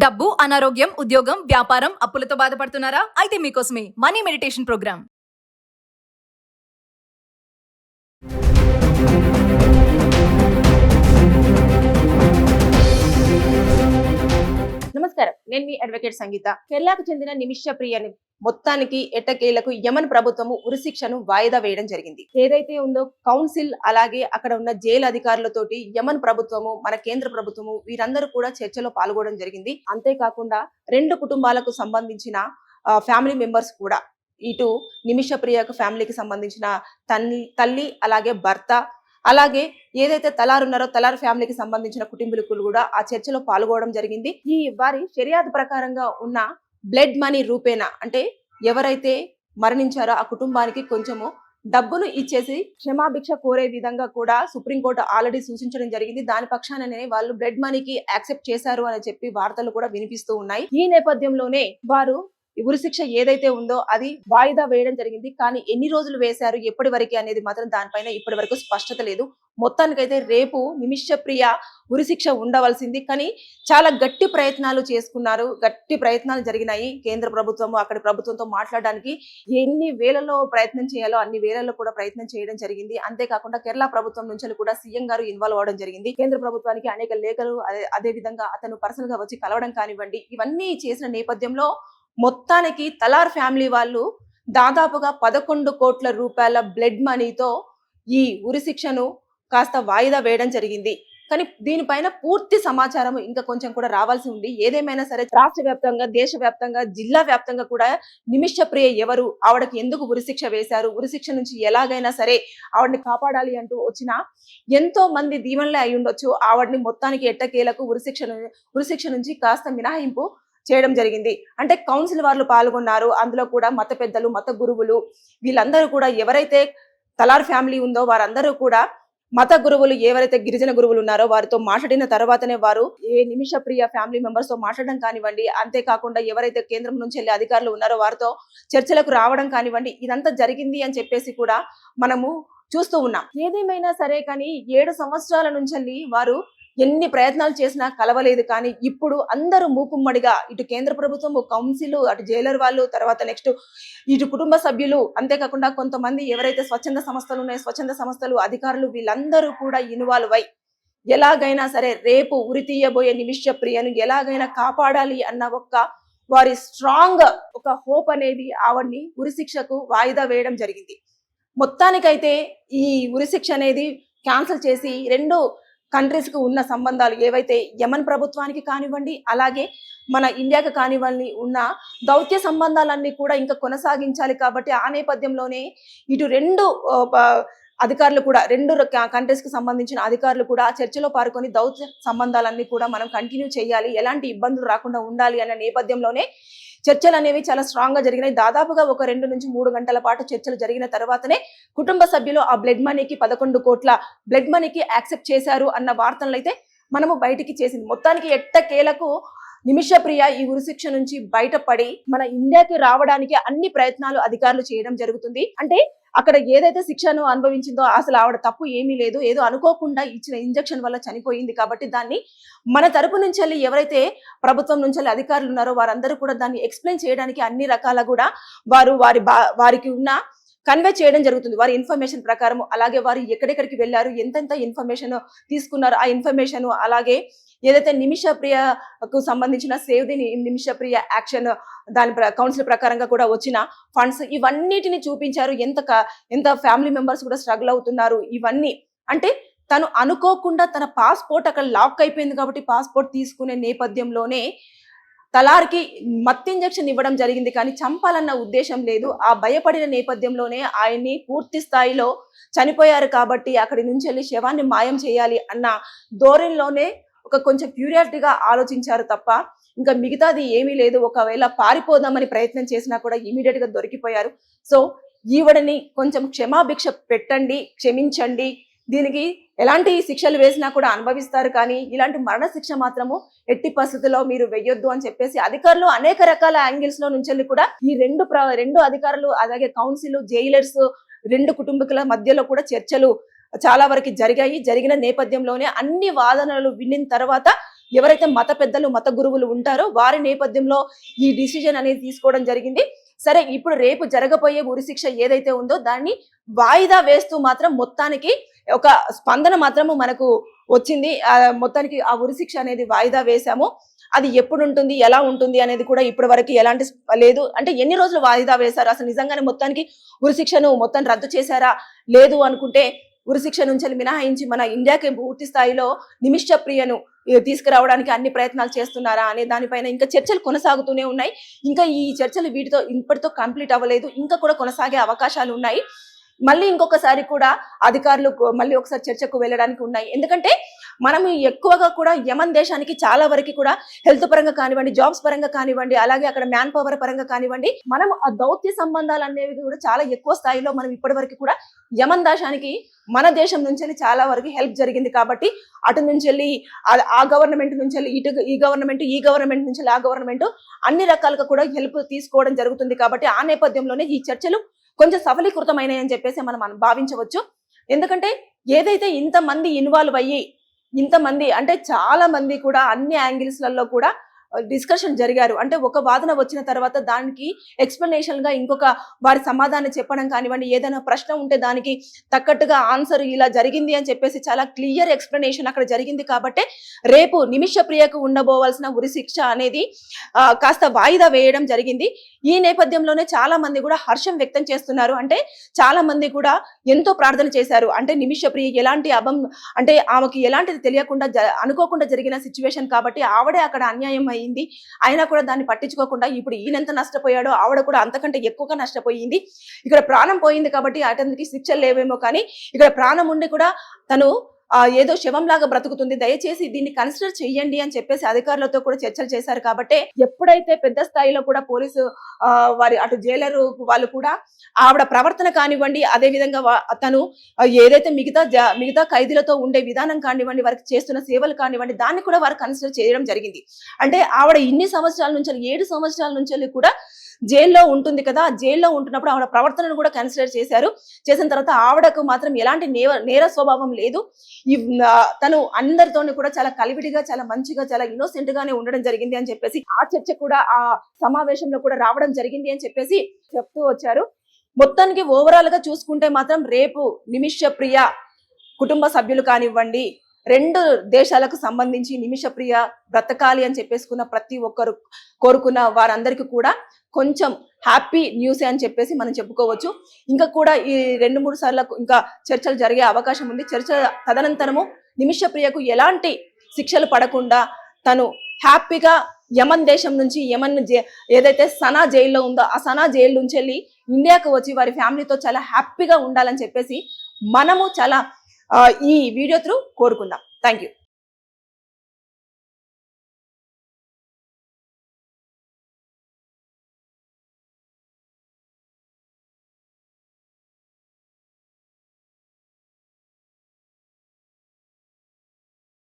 డబ్బు, అనారోగ్యం, ఉద్యోగం, వ్యాపారం, అప్పులతో బాధపడుతున్నారా? అయితే మీకోసమే మనీ మెడిటేషన్ ప్రోగ్రామ్. నమస్కారం, నేను మీ అడ్వకేట్ సంగీత. కేరళకు చెందిన నిమిష ప్రియని మొత్తానికి ఎట్టకేలకు యమన్ ప్రభుత్వము ఉరిశిక్షను వాయిదా వేయడం జరిగింది. ఏదైతే ఉందో కౌన్సిల్ అలాగే అక్కడ ఉన్న జైలు అధికారులతోటి యమన్ ప్రభుత్వము, మన కేంద్ర ప్రభుత్వము వీరందరూ కూడా చర్చలో పాల్గొనడం జరిగింది. అంతేకాకుండా రెండు కుటుంబాలకు సంబంధించిన ఫ్యామిలీ మెంబర్స్ కూడా, ఇటు నిమిష ప్రియకు ఫ్యామిలీకి సంబంధించిన తల్లి అలాగే భర్త, అలాగే ఏదైతే తలారు ఉన్నారో తలారు ఫ్యామిలీకి సంబంధించిన కుటుంబీకులు కూడా ఆ చర్చలో పాల్గొనడం జరిగింది. ఈ వారి షరియాత్ ప్రకారంగా ఉన్న బ్లడ్ మనీ రూపేణా, అంటే ఎవరైతే మరణించారో ఆ కుటుంబానికి కొంచెము డబ్బును ఇచ్చేసి క్షమాభిక్ష కోరే విధంగా కూడా సుప్రీంకోర్టు ఆల్రెడీ సూచించడం జరిగింది. దాని పక్షాననే వాళ్ళు బ్లడ్ మనీకి యాక్సెప్ట్ చేశారు అని చెప్పి వార్తలు కూడా వినిపిస్తూ ఉన్నాయి. ఈ నేపథ్యంలోనే వారు ఉరిశిక్ష ఏదైతే ఉందో అది వాయిదా వేయడం జరిగింది. కానీ ఎన్ని రోజులు వేశారు, ఎప్పటి వరకు అనేది మాత్రం దానిపైన ఇప్పటి వరకు స్పష్టత లేదు. మొత్తానికైతే రేపు నిమిష ప్రియ ఉరిశిక్ష ఉండవలసింది. కానీ చాలా గట్టి ప్రయత్నాలు చేసుకున్నారు, గట్టి ప్రయత్నాలు జరిగినాయి. కేంద్ర ప్రభుత్వము అక్కడి ప్రభుత్వంతో మాట్లాడడానికి ఎన్ని వేలలో ప్రయత్నం చేయాలో అన్ని వేలలో కూడా ప్రయత్నం చేయడం జరిగింది. అంతేకాకుండా కేరళ ప్రభుత్వం నుంచి కూడా సీఎం గారు ఇన్వాల్వ్ అవడం జరిగింది. కేంద్ర ప్రభుత్వానికి అనేక లేఖలు, అదే విధంగా అతను పర్సనల్ గా వచ్చి కలవడం కానివ్వండి, ఇవన్నీ చేసిన నేపథ్యంలో మొత్తానికి తలార్ ఫ్యామిలీ వాళ్ళు దాదాపుగా 11 కోట్ల రూపాయల బ్లడ్ మనీతో ఈ ఉరిశిక్షను కాస్త వాయిదా వేయడం జరిగింది. కానీ దీనిపైన పూర్తి సమాచారం ఇంకా కొంచెం కూడా రావాల్సి ఉంది. ఏదేమైనా సరే రాష్ట్ర వ్యాప్తంగా, దేశవ్యాప్తంగా, జిల్లా వ్యాప్తంగా కూడా నిమిష ప్రియ ఎవరు, ఆవిడకి ఎందుకు ఉరిశిక్ష వేశారు, ఉరిశిక్ష నుంచి ఎలాగైనా సరే ఆవిడని కాపాడాలి అంటూ వచ్చిన ఎంతో మంది దీవెనలే అయి ఉండొచ్చు. ఆవిడని మొత్తానికి ఎట్టకేలకు ఉరిశిక్ష నుంచి కాస్త మినహాయింపు చేయడం జరిగింది. అంటే కౌన్సిల్ వాళ్ళు పాల్గొన్నారు. అందులో కూడా మత పెద్దలు, మత గురువులు వీళ్ళందరూ కూడా, ఎవరైతే తలార్ ఫ్యామిలీ ఉందో వారందరూ కూడా మత గురువులు, ఎవరైతే గిరిజన గురువులు ఉన్నారో వారితో మాట్లాడిన తర్వాతనే వారు ఏ నిమిష ప్రియ ఫ్యామిలీ మెంబర్స్ తో మాట్లాడడం కానివ్వండి, అంతేకాకుండా ఎవరైతే కేంద్రం నుంచి వెళ్ళే అధికారులు ఉన్నారో వారితో చర్చలకు రావడం కానివ్వండి, ఇదంతా జరిగింది అని చెప్పేసి కూడా మనము చూస్తూ ఉన్నాం. ఏదేమైనా సరే కానీ 7 సంవత్సరాల నుంచి వారు ఎన్ని ప్రయత్నాలు చేసినా కలవలేదు. కానీ ఇప్పుడు అందరూ మూకుమ్మడిగా, ఇటు కేంద్ర ప్రభుత్వం, కౌన్సిల్, అటు జైలర్ వాళ్ళు, తర్వాత నెక్స్ట్ ఇటు కుటుంబ సభ్యులు, అంతేకాకుండా కొంతమంది ఎవరైతే స్వచ్ఛంద సంస్థలు ఉన్నాయో స్వచ్ఛంద సంస్థలు, అధికారులు వీళ్ళందరూ కూడా ఇన్వాల్వ్ అయి ఎలాగైనా సరే రేపు ఉరి తీయబోయే నిమిష ప్రియను ఎలాగైనా కాపాడాలి అన్న వారి స్ట్రాంగ్ ఒక హోప్ అనేది ఆవిడ్ని ఉరిశిక్షకు వాయిదా వేయడం జరిగింది. మొత్తానికైతే ఈ ఉరిశిక్ష అనేది క్యాన్సిల్ చేసి రెండు కంట్రీస్ కు ఉన్న సంబంధాలు ఏవైతే యమన్ ప్రభుత్వానికి కానివ్వండి, అలాగే మన ఇండియాకి కానివ్వండి ఉన్న దౌత్య సంబంధాలన్నీ కూడా ఇంకా కొనసాగించాలి. కాబట్టి ఆ నేపథ్యంలోనే ఇటు రెండు అధికారులు కూడా, రెండు కంట్రీస్ కి సంబంధించిన అధికారులు కూడా చర్చలో పాల్గొని దౌత్య సంబంధాలన్నీ కూడా మనం కంటిన్యూ చేయాలి, ఎలాంటి ఇబ్బందులు రాకుండా ఉండాలి అన్న నేపథ్యంలోనే చర్చలు అనేవి చాలా స్ట్రాంగ్ గా జరిగినాయి. దాదాపుగా ఒక 2 నుంచి 3 గంటల పాటు చర్చలు జరిగిన తర్వాతనే కుటుంబ సభ్యులు ఆ బ్లడ్ మనీకి 11 కోట్ల బ్లడ్ మనీకి యాక్సెప్ట్ చేశారు అన్న వార్తలు అయితే మనము బయటికి చేసింది. మొత్తానికి ఎట్టకేలకు నిమిష ప్రియ ఈ ఉరిశిక్ష నుంచి బయటపడి మన ఇండియాకి రావడానికి అన్ని ప్రయత్నాలు అధికారులు చేయడం జరుగుతుంది. అంటే అక్కడ ఏదైతే శిక్షను అనుభవించిందో అసలు ఆవిడ తప్పు ఏమీ లేదు, ఏదో అనుకోకుండా ఇచ్చిన ఇంజెక్షన్ వల్ల చనిపోయింది. కాబట్టి దాన్ని మన తరపు నుంచి ఎవరైతే ప్రభుత్వం నుంచి అధికారులు ఉన్నారో వారందరూ కూడా దాన్ని ఎక్స్ప్లెయిన్ చేయడానికి అన్ని రకాల కూడా వారికి ఉన్న కన్వే చేయడం జరుగుతుంది. వారి ఇన్ఫర్మేషన్ ప్రకారం, అలాగే వారు ఎక్కడెక్కడికి వెళ్ళారు, ఎంతెంత ఇన్ఫర్మేషన్ తీసుకున్నారు ఆ ఇన్ఫర్మేషన్, అలాగే ఏదైతే నిమిష ప్రియకు సంబంధించిన save the Nimisha Priya action దాని కౌన్సిల్ ప్రకారంగా కూడా వచ్చిన ఫండ్స్ ఇవన్నిటిని చూపించారు. ఎంత ఫ్యామిలీ మెంబర్స్ కూడా స్ట్రగుల్ అవుతున్నారు. ఇవన్నీ అంటే తను అనుకోకుండా తన పాస్పోర్ట్ అక్కడ లాక్ అయిపోయింది కాబట్టి పాస్పోర్ట్ తీసుకునే నేపథ్యంలోనే తలార్కి మత్తు ఇంజెక్షన్ ఇవ్వడం జరిగింది. కానీ చంపాలన్న ఉద్దేశం లేదు. ఆ భయపడిన నేపథ్యంలోనే ఆయన్ని పూర్తి స్థాయిలో చనిపోయారు కాబట్టి అక్కడి నుంచి వెళ్ళి శవాన్ని మాయం చేయాలి అన్న ధోరణిలోనే కొంచెం క్యూరియాసిటీగా ఆలోచించారు తప్ప ఇంకా మిగతాది ఏమీ లేదు. ఒకవేళ పారిపోదామని ప్రయత్నం చేసినా కూడా ఇమీడియట్ గా దొరికిపోయారు. సో ఈవిడని కొంచెం క్షమాభిక్ష పెట్టండి, క్షమించండి, దీనికి ఎలాంటి శిక్షలు వేసినా కూడా అనుభవిస్తారు. కానీ ఇలాంటి మరణ శిక్ష మాత్రము ఎట్టి పరిస్థితుల్లో మీరు వెయ్యొద్దు అని చెప్పేసి అధికారులు అనేక రకాల యాంగిల్స్ లో నుంచి కూడా ఈ రెండు అధికారులు, అలాగే కౌన్సిల్, జైలర్స్, రెండు కుటుంబీకుల మధ్యలో కూడా చర్చలు చాలా వరకు జరిగిన నేపథ్యంలోనే అన్ని వాదనలు విన్న తర్వాత ఎవరైతే మత పెద్దలు మత గురువులు ఉంటారో వారి నేపథ్యంలో ఈ డిసిజన్ అనేది తీసుకోవడం జరిగింది. సరే, ఇప్పుడు రేపు జరగబోయే ఉరిశిక్ష ఏదైతే ఉందో దాన్ని వాయిదా వేస్తూ మాత్రం మొత్తానికి ఒక స్పందన మాత్రము మనకు వచ్చింది. మొత్తానికి ఆ ఉరిశిక్ష అనేది వాయిదా వేశాము. అది ఎప్పుడు ఉంటుంది, ఎలా ఉంటుంది అనేది కూడా ఇప్పటి వరకు ఎలాంటి లేదు. అంటే ఎన్ని రోజులు వాయిదా వేశారు, అసలు నిజంగానే మొత్తానికి ఉరిశిక్షను మొత్తం రద్దు చేశారా, లేదు అనుకుంటే ఉరిశిక్ష నుంచి మినహాయించి మన ఇండియాకి పూర్తి స్థాయిలో నిమిష ప్రియను తీసుకురావడానికి అన్ని ప్రయత్నాలు చేస్తున్నారా అనే దానిపైన ఇంకా చర్చలు కొనసాగుతూనే ఉన్నాయి. ఇంకా ఈ చర్చలు వీటితో ఇప్పటితో కంప్లీట్ అవ్వలేదు, ఇంకా కూడా కొనసాగే అవకాశాలు ఉన్నాయి. మళ్ళీ ఇంకొకసారి కూడా అధికారులు మళ్ళీ ఒకసారి చర్చకు వెళ్ళడానికి ఉన్నాయి. ఎందుకంటే మనం ఎక్కువగా కూడా యమన్ దేశానికి చాలా వరకు కూడా హెల్త్ పరంగా కానివ్వండి, జాబ్స్ పరంగా కానివ్వండి, అలాగే అక్కడ మ్యాన్ పవర్ పరంగా కానివ్వండి, మనం ఆ దౌత్య సంబంధాలు అనేవి కూడా చాలా ఎక్కువ స్థాయిలో మనం ఇప్పటి వరకు కూడా యమన్ దేశానికి మన దేశం నుంచి వెళ్ళి చాలా వరకు హెల్ప్ జరిగింది. కాబట్టి అటు నుంచి వెళ్ళి ఆ గవర్నమెంట్ నుంచి వెళ్ళి ఇటు ఈ గవర్నమెంట్ నుంచి ఆ గవర్నమెంట్ అన్ని రకాలుగా కూడా హెల్ప్ తీసుకోవడం జరుగుతుంది. కాబట్టి ఆ నేపథ్యంలోనే ఈ చర్చలు కొంచెం సఫలీకృతమైనాయి అని చెప్పేసి మనం భావించవచ్చు. ఎందుకంటే ఏదైతే ఇంతమంది ఇన్వాల్వ్ అయ్యి ఇంతమంది అంటే చాలా మంది కూడా అన్ని యాంగిల్స్లలో కూడా డిస్కషన్ జరిగారు. అంటే ఒక వాదన వచ్చిన తర్వాత దానికి ఎక్స్ప్లెనేషన్ గా ఇంకొక వారి సమాధానం చెప్పడం కానివ్వండి, ఏదైనా ప్రశ్న ఉంటే దానికి తగ్గట్టుగా ఆన్సర్ ఇలా జరిగింది అని చెప్పేసి చాలా క్లియర్ ఎక్స్ప్లెనేషన్ అక్కడ జరిగింది. కాబట్టి రేపు నిమిష ప్రియకు ఉండబోవాల్సిన ఉరిశిక్ష అనేది కాస్త వాయిదా వేయడం జరిగింది. ఈ నేపథ్యంలోనే చాలా మంది కూడా హర్షం వ్యక్తం చేస్తున్నారు. అంటే చాలా మంది కూడా ఎంతో ప్రార్థన చేశారు. అంటే నిమిష ప్రియ ఎలాంటి అంటే ఆమెకి ఎలాంటిది తెలియకుండా అనుకోకుండా జరిగిన సిచ్యువేషన్ కాబట్టి ఆవిడే అక్కడ అన్యాయం అయింది. అయినా కూడా దాన్ని పట్టించుకోకుండా ఇప్పుడు ఈయనెంత నష్టపోయాడో ఆవిడ కూడా అంతకంటే ఎక్కువగా నష్టపోయింది. ఇక్కడ ప్రాణం పోయింది కాబట్టి అతనికి శిక్షలు లేవేమో, కానీ ఇక్కడ ప్రాణం ఉండి కూడా తను ఏదో శవంలాగా బ్రతుకుతుంది, దయచేసి దీన్ని కన్సిడర్ చెయ్యండి అని చెప్పేసి అధికారులతో కూడా చర్చలు చేశారు. కాబట్టి ఎప్పుడైతే పెద్ద స్థాయిలో కూడా పోలీసు వారి అటు జైలరు వాళ్ళు కూడా ఆవిడ ప్రవర్తన కానివ్వండి, అదే విధంగా తను ఏదైతే మిగతా ఖైదీలతో ఉండే విధానం కానివ్వండి, వారికి చేస్తున్న సేవలు కానివ్వండి, దాన్ని కూడా వారు కన్సిడర్ చేయడం జరిగింది. అంటే ఆవిడ ఇన్ని సంవత్సరాల నుంచి 7 సంవత్సరాల నుంచి కూడా జైల్లో ఉంటుంది కదా, జైల్లో ఉంటున్నప్పుడు ఆవిడ ప్రవర్తనను కూడా కన్సిడర్ చేశారు. చేసిన తర్వాత ఆవిడకు మాత్రం ఎలాంటి నేర స్వభావం లేదు. తను అందరితోని కూడా చాలా కలివిడిగా, చాలా మంచిగా, చాలా ఇన్నోసెంట్ గానే ఉండడం జరిగింది అని చెప్పేసి ఆ చర్చ కూడా ఆ సమావేశంలో కూడా రావడం జరిగింది అని చెప్పేసి చెప్తూ వచ్చారు. మొత్తానికి ఓవరాల్ గా చూసుకుంటే మాత్రం రేపు నిమిష ప్రియ కుటుంబ సభ్యులు కానివ్వండి, 2 దేశాలకు సంబంధించి నిమిష ప్రియ బ్రతకాలి అని చెప్పేసుకున్న ప్రతి ఒక్కరు కోరుకున్న వారందరికీ కూడా కొంచెం హ్యాపీ న్యూస్ అని చెప్పేసి మనం చెప్పుకోవచ్చు. ఇంకా కూడా ఈ 2-3 సార్లు ఇంకా చర్చలు జరిగే అవకాశం ఉంది. చర్చ తదనంతరము నిమిష ప్రియకు ఎలాంటి శిక్షలు పడకుండా తను హ్యాపీగా యమన్ దేశం నుంచి ఏదైతే సనా జైల్లో ఉందో ఆ సనా జైలు నుంచి వెళ్ళి ఇండియాకు వచ్చి వారి ఫ్యామిలీతో చాలా హ్యాపీగా ఉండాలని చెప్పేసి మనము చాలా ఈ వీడియో త్రూ కోరుకుందాం. Thank you.